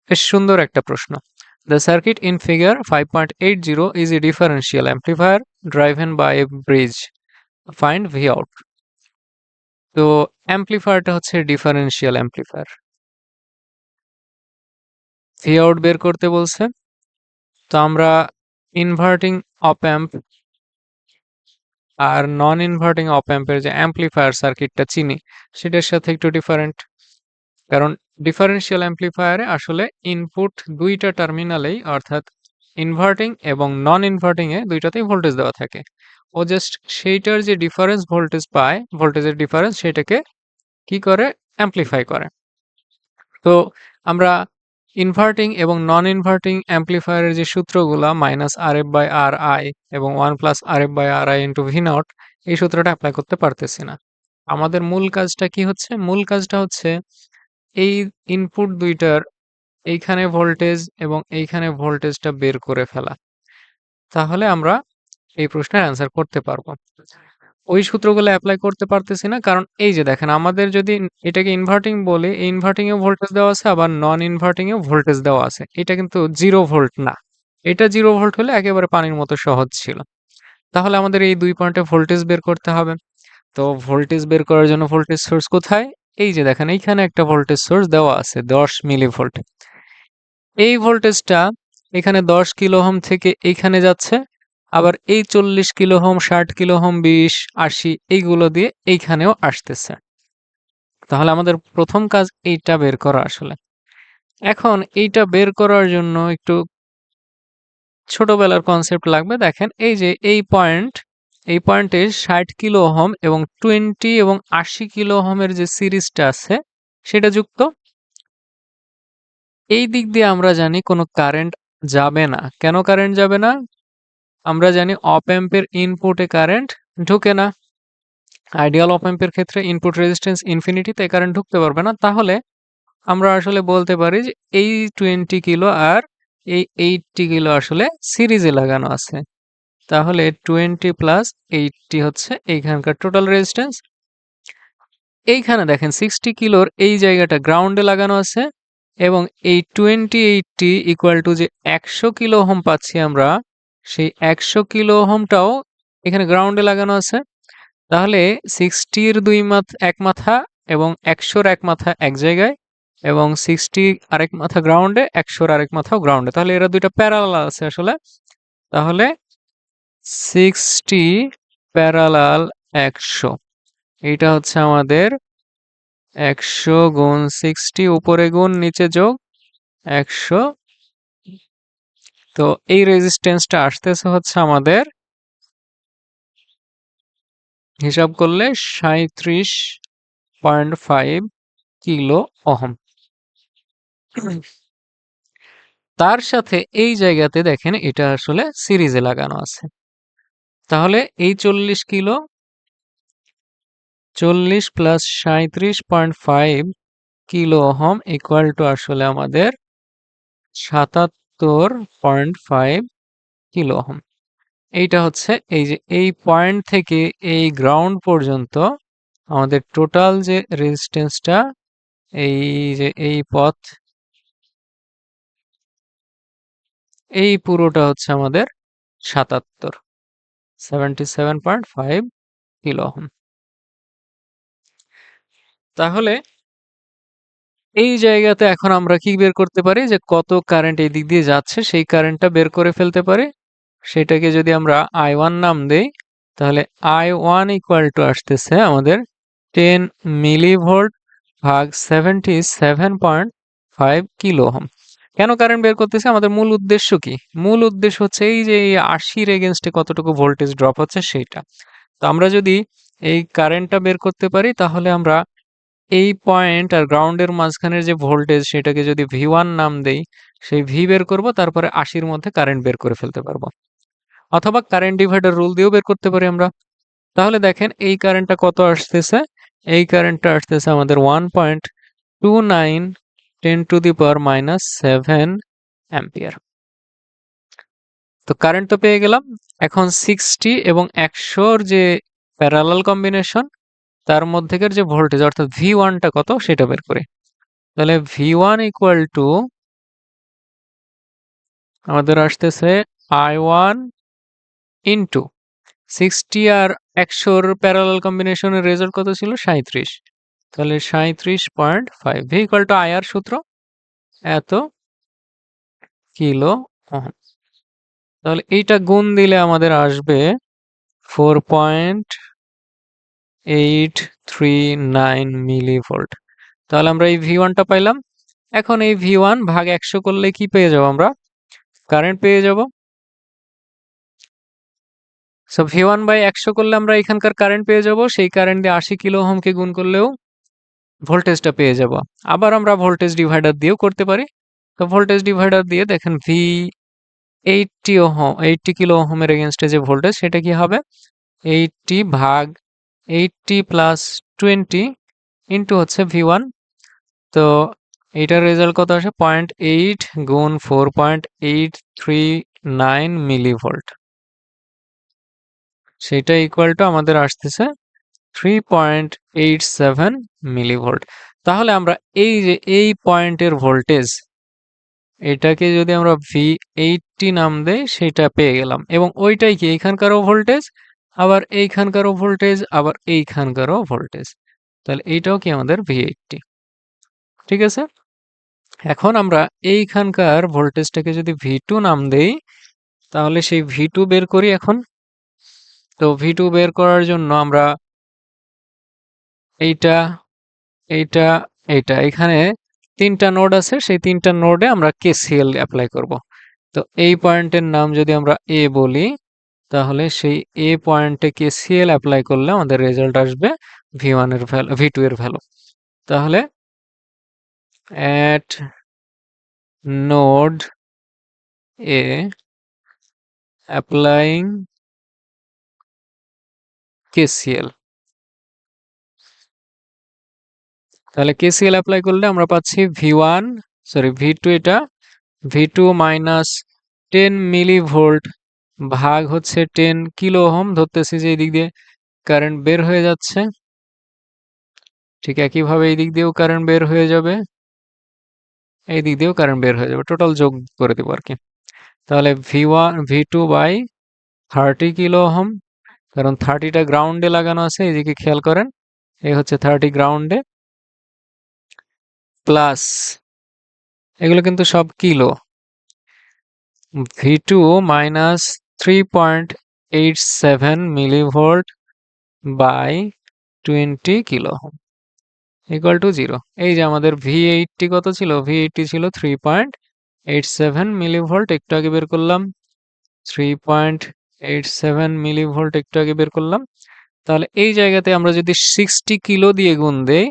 বেশ সুন্দর একটা প্রশ্ন। The circuit in figure 5.80 is a differential amplifier driven by a bridge. Find V out. তো অ্যাম্পলিফায়ারটা হচ্ছে ডিফারেনশিয়াল অ্যাম্পলিফায়ার। ভি আউট বের করতে বলছে। তো আমরা ইনভার্টিং অপ অ্যাম্প আর নন ইনভার্টিং অপ অ্যাম্পের যে অ্যাম্পলিফায়ার সার্কিটটা চিনি সেটার সাথে একটু ডিফারেন্ট। কারণ ডিফারেনশিয়াল অ্যাম্পলিফায়ারে আসলে ইনপুট দুইটা টার্মিনালেই অর্থাৎ ইনভার্টিং এবং নন ইনভার্টিং এ দুইটাতেই ভোল্টেজ দেওয়া থাকে। ও জাস্ট সেইটার যে ডিফারেন্স ভোল্টেজ পায়, ভোল্টেজের ডিফারেন্স সেটাকে কি করে অ্যাম্পলিফাই করে। তো আমরা ইনভার্টিং এবং নন ইনভার্টিং অ্যাম্পলিফায়ারের যে সূত্রগুলা -RF/RI এবং 1+RF/RI ইন্টু ভি নট, এই সূত্রটা অ্যাপ্লাই করতে পারতেছি না। আমাদের মূল কাজটা কি হচ্ছে? মূল কাজটা হচ্ছে এই ইনপুট দুইটার এইখানে ভোল্টেজ এবং এইখানে ভোল্টেজটা বের করে ফেলা। তাহলে আমরা এই প্রশ্নের অ্যান্সার করতে পারবো। ওই সূত্রগুলো এপ্লাই করতে পারতেছি না, কারণ এই যে দেখেন আমাদের যদি এটাকে ইনভার্টিং বলি, এই ইনভার্টিং এও ভোল্টেজ দেওয়া আছে, আবার নন ইনভার্টিং এও ভোল্টেজ দেওয়া আছে। এটা কিন্তু 0 ভোল্ট না। এটা 0 ভোল্ট হলে একেবারে পানির মতো সহজ ছিল। তাহলে আমাদের এই দুই পয়েন্টে ভোল্টেজ বের করতে হবে। তো ভোল্টেজ বের করার জন্য ভোল্টেজ সোর্স কোথায়? এই যে দেখেন এইখানে একটা ভোল্টেজ সোর্স দেওয়া আছে 10 মিলিভোল্ট। এই ভোল্টেজটা এখানে 10 কিলো ওহম থেকে এইখানে যাচ্ছে, আবার এই 40 কিলো ওহম, 60 কিলো ওহম, 20, 80 এইগুলো দিয়ে এইখানেও আসতেছে। তাহলে আমাদের প্রথম কাজ এইটা বের করা আসলে। এখন এইটা বের করার জন্য একটু ছোটবেলার কনসেপ্ট লাগবে। দেখেন এই যে এই পয়েন্টে 60 কিলো ওহম এবং 20 এবং 80 কিলো ওহমের যে সিরিজটা আছে সেটা যুক্ত। এই দিক দিয়ে আমরা জানি কোনো কারেন্ট যাবে না। কেন কারেন্ট যাবে না? আমরা জানি অপ অ্যাম্পের ইনপুটে কারেন্ট ঢোকে না। আইডিয়াল অপ অ্যাম্পের ক্ষেত্রে ইনপুট রেজিস্ট্যান্স ইনফিনিটি, তাই কারেন্ট ঢুকতে পারবে না। তাহলে আমরা আসলে বলতে পারি যে এই 20 কিলো আর এই 80 কিলো আসলে সিরিজে লাগানো আছে। তাহলে 20 প্লাস 80 হচ্ছে এইখানকার টোটাল রেজিস্ট্যান্স। এইখানে দেখেন 60 কিলোর এই জায়গাটা গ্রাউন্ডে লাগানো আছে এবং এই 2080 ইকুয়াল টু যে 100 কিলো ওহম পাচ্ছি আমরা, সেই 100 কিলো ওহমটাও এখানে গ্রাউন্ডে লাগানো আছে। তাহলে 60-র এক মাথা এবং 100-র এক মাথা এক জায়গায় এবং 60 আরেক মাথা গ্রাউন্ডে, 100-র আরেক মাথাও গ্রাউন্ডে। তাহলে এরা দুইটা প্যারালাল আছে আসলে। তাহলে 60 প্যারালাল 100, এইটা হচ্ছে আমাদের 100 গুণ 60, উপরে গুণ নিচে যোগ 100। তো এই রেজিস্ট্যান্সটা আসতেছে হচ্ছে আমাদের হিসাব করলে 37.5 কিলো ওহম। তার সাথে এই জায়গাতে দেখেন এটা আসলে সিরিজে লাগানো আছে। তাহলে এই 40 kilo, 40 plus 37.5 kilo ohm equal two আসলে আমাদের 77.5 কিলো ওহম। এইটা হচ্ছে এই যে এই পয়েন্ট থেকে এই গ্রাউন্ড পর্যন্ত আমাদের টোটাল যে রেজিস্ট্যান্সটা, এই যে এই পথ, এই পুরোটা হচ্ছে আমাদের 77.5 কিলো ওহম। তাহলে এই জায়গাতে এখন আমরা কি বের করতে পারি? যে কত কারেন্ট এই দিক দিয়ে যাচ্ছে সেই কারেন্টটা বের করে ফেলতে পারি। সেটাকে যদি আমরা I1 নাম দেই, তাহলে I1 ইকুয়াল টু আসতেছে আমাদের 10 মিলিভোল্ট ভাগ 77.5 কিলো ওহম। কেন কারেন্ট বের করতেছে? আমাদের মূল উদ্দেশ্য কি? মূল উদ্দেশ্য হচ্ছে এই যে এই 80-র এগেইনস্টে কতটুকু ভোল্টেজ ড্রপ হচ্ছে সেইটা। তো আমরা যদি এই কারেন্টটা বের করতে পারি, তাহলে আমরা এই পয়েন্ট আর গ্রাউন্ডের মাঝখানের যে ভোল্টেজ সেটাকে যদি V1 নাম দেই, সেই V বের করব, তারপরে 80-র মধ্যে কারেন্ট বের করে ফেলতে পারবো। অথবা কারেন্ট ডিভাইডার রুল দিয়েও বের করতে পারি আমরা। তাহলে দেখেন এই কারেন্টটা কত আসতেছে? এই কারেন্টটা আসতেছে আমাদের 1.29 10 টু দি পাওয়ার -7 অ্যাম্পিয়ার। তো কারেন্ট তো পেয়ে গেলাম। এখন 60 এবং 100-র যে প্যারালাল কম্বিনেশন, তার মধ্যেকার যে ভোল্টেজ অর্থাৎ V1টা কত সেটা বের করি। তাহলে V1 ইকুয়াল টু আমাদের আসতেছে I1 ইন্টু 60 আর 100-র প্যারালাল কম্বিনেশনের রেজাল্ট কত ছিল? 37। তাহলে 37.5 ভি ইকুয়াল টু আই আর সূত্র এত কিলো ওহম। তাহলে এইটা গুণ দিলে আমাদের আসবে 4.839 মিলিভোল্ট। তাহলে আমরা এই V1টা পাইলাম। এখন এই V1 ভাগ 100 করলে কি পেয়ে যাব? আমরা কারেন্ট পেয়ে যাব। সো V1 বাই 100 করলে আমরা এখানকার কারেন্ট পেয়ে যাব। সেই কারেন্ট দিয়ে 80 কিলো ওহমকে গুণ করলেও ভোল্টেজটা পেয়ে যাব। আবার আমরা ভোল্টেজ ডিভাইডার দিয়েও করতে পারি। তো ভোল্টেজ ডিভাইডার দিয়ে দেখেন V80 ওহম 80 কিলো ওহমের এগেনস্টে যে ভোল্টেজ সেটা কি হবে? 80 ভাগ 80 প্লাস 20 ইন্টু হচ্ছে V1। তো এইটার রেজাল্ট কত আসে? 0.8 গুণ 4.839 মিলিভোল্ট। সেটা ইকুয়াল টু আমাদের আসতেছে 3.87 মিলিভোল্ট। তাহলে আমরা এই যে এই পয়েন্টের ভোল্টেজ এটাকে যদি আমরা V80 নাম দেই সেটা পেয়ে গেলাম, এবং ওইটাই কি এইখানকারও ভোল্টেজ, আবার এইখানকারও ভোল্টেজ, আবার এইখানকারও ভোল্টেজ। তাহলে এইটাও কি আমাদের V80। ঠিক আছে, এখন আমরা এইখানকার ভোল্টেজটাকে যদি V2 নাম দেই তাহলে সেই V2 বের করি এখন। তো V2 বের করার জন্য আমরা এইটা এইটা এইটা এখানে তিনটা নোড আছে, সেই তিনটা নোডে আমরা KCL অ্যাপ্লাই করব। তো এই পয়েন্টের নাম যদি আমরা A বলি তাহলে সেই A পয়েন্টে KCL অ্যাপ্লাই করলে আমাদের রেজাল্ট আসবে V1 এর ভ্যালু, V2 এর ভ্যালু। তাহলে at node A applying KCL, তাহলে KCL অ্যাপ্লাই করলে আমরা পাচ্ছি V2, এটা V2 মাইনাস 10 মিলিভোল্ট ভাগ হচ্ছে 10 কিলো ওহম, ধরতেছি যে এই দিক দিয়ে কারেন্ট বের হয়ে যাচ্ছে, ঠিক একইভাবে এই দিক দিয়েও কারেন্ট বের হয়ে যাবে, এই দিক দিয়েও কারেন্ট বের হয়ে যাবে, টোটাল যোগ করে দেবো আর কি। তাহলে V2 বাই 30 কিলো ওহম, কারণ 30টা গ্রাউন্ডে লাগানো আছে, এদিকে খেয়াল করেন, এই হচ্ছে 30 গ্রাউন্ডে, প্লাস এগুলো কিন্তু সব kilo, V2 minus 3.87 millivolt by 20 kilo ohm equal to 0। এই যে আমাদের V80 কত ছিল? V80 ছিল 3.87 মিলিভোল্ট, একটু আগে বের করলাম। 3.87 মিলিভোল্ট একটু আগে বের করলাম। তাহলে এই জায়গাতে আমরা যদি 60 কিলো দিয়ে গুণ দেই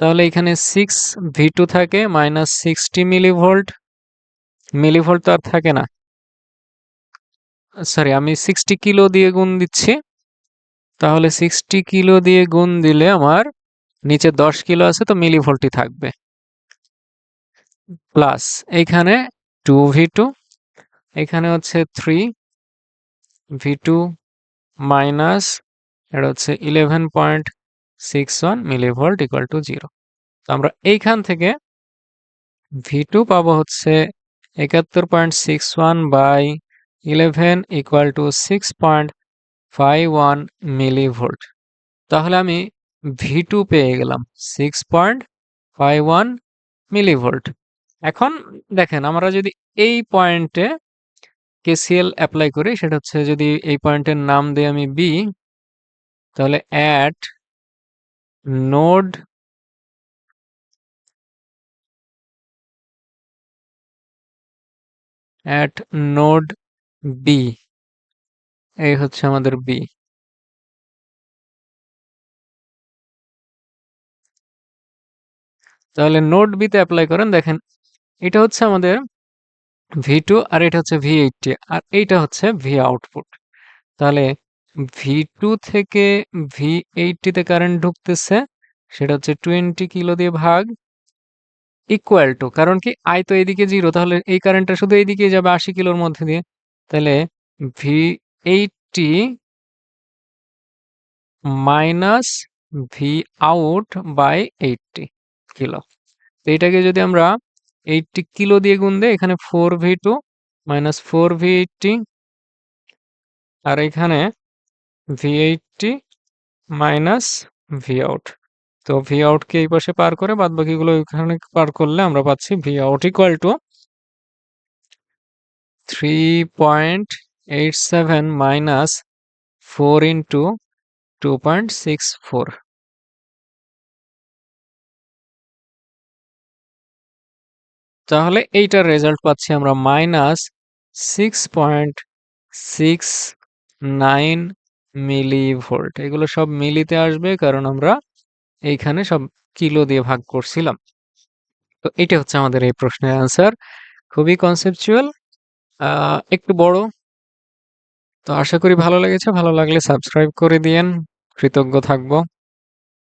তাহলে এখানে 6 V2 থাকে মাইনাস 60 মিলিভোল্ট, মিলিভোল্ট তো আর থাকে না, সরি আমি 60 কিলো দিয়ে গুণ দিচ্ছি। তাহলে 60 কিলো দিয়ে গুণ দিলে আমার নিচে 10 কিলো আছে, তো মিলিভোল্টই থাকবে, প্লাস এইখানে 2V2, এখানে হচ্ছে 3V2 মাইনাস এটা হচ্ছে 11.61 মিলিভোল্ট ইকুয়াল টু 0। আমরা এইখান থেকে V2 পাবো হচ্ছে 71.61 বাই 11 ইকুয়াল টু 6.51 মিলিভোল্ট। তাহলে আমি V2 পেয়ে গেলাম 6.51 মিলিভোল্ট। এখন দেখেন আমরা যদি এই পয়েন্টে KCL অ্যাপ্লাই করি, সেটা হচ্ছে যদি এই পয়েন্টের নাম দিই আমি B, তাহলে at node B, এই হচ্ছে আমাদের B। তাহলে নোড B তে অ্যাপ্লাই করেন, দেখেন এটা হচ্ছে আমাদের V2 আর এটা হচ্ছে V80 আর এইটা হচ্ছে V আউটপুট। তাহলে V2 থেকে V80 তে কারেন্ট ঢুকতেছে, সেটা হচ্ছে 20 কিলো দিয়ে ভাগ ইকুয়াল টু, কারণ কি I তো এইদিকে 0, তাহলে এই কারেন্টটা শুধু এইদিকে যাবে 80 কিলোর মধ্যে দিয়ে, তাহলে V80 minus V out by 80 kilo. তো এটাকে যদি আমরা 80 কিলো দিয়ে গুণ দেই, এখানে 4V2 মাইনাস 4v80 আর এখানে v80 মাইনাস ভি আউট। তো ভি আউটকে এই পাশে পার করে বাদ বাকিগুলো এখানে পার করলে আমরা পাচ্ছি V out equal to 3.87 minus 4 into 2.64। তাহলে এইটার রেজাল্ট পাচ্ছি আমরা মাইনাস 6.69 মিলিভোল্ট। এগুলো সব মিলিতে আসবে কারণ আমরা এইখানে সব কিলো দিয়ে ভাগ করছিলাম। তো এটা হচ্ছে আমাদের এই প্রশ্নের অ্যান্সার। খুবই কনসেপচুয়াল, একটু বড়। তো আশা করি ভালো লেগেছে। ভালো লাগলে সাবস্ক্রাইব করে দিয়েন, কৃতজ্ঞ থাকবো।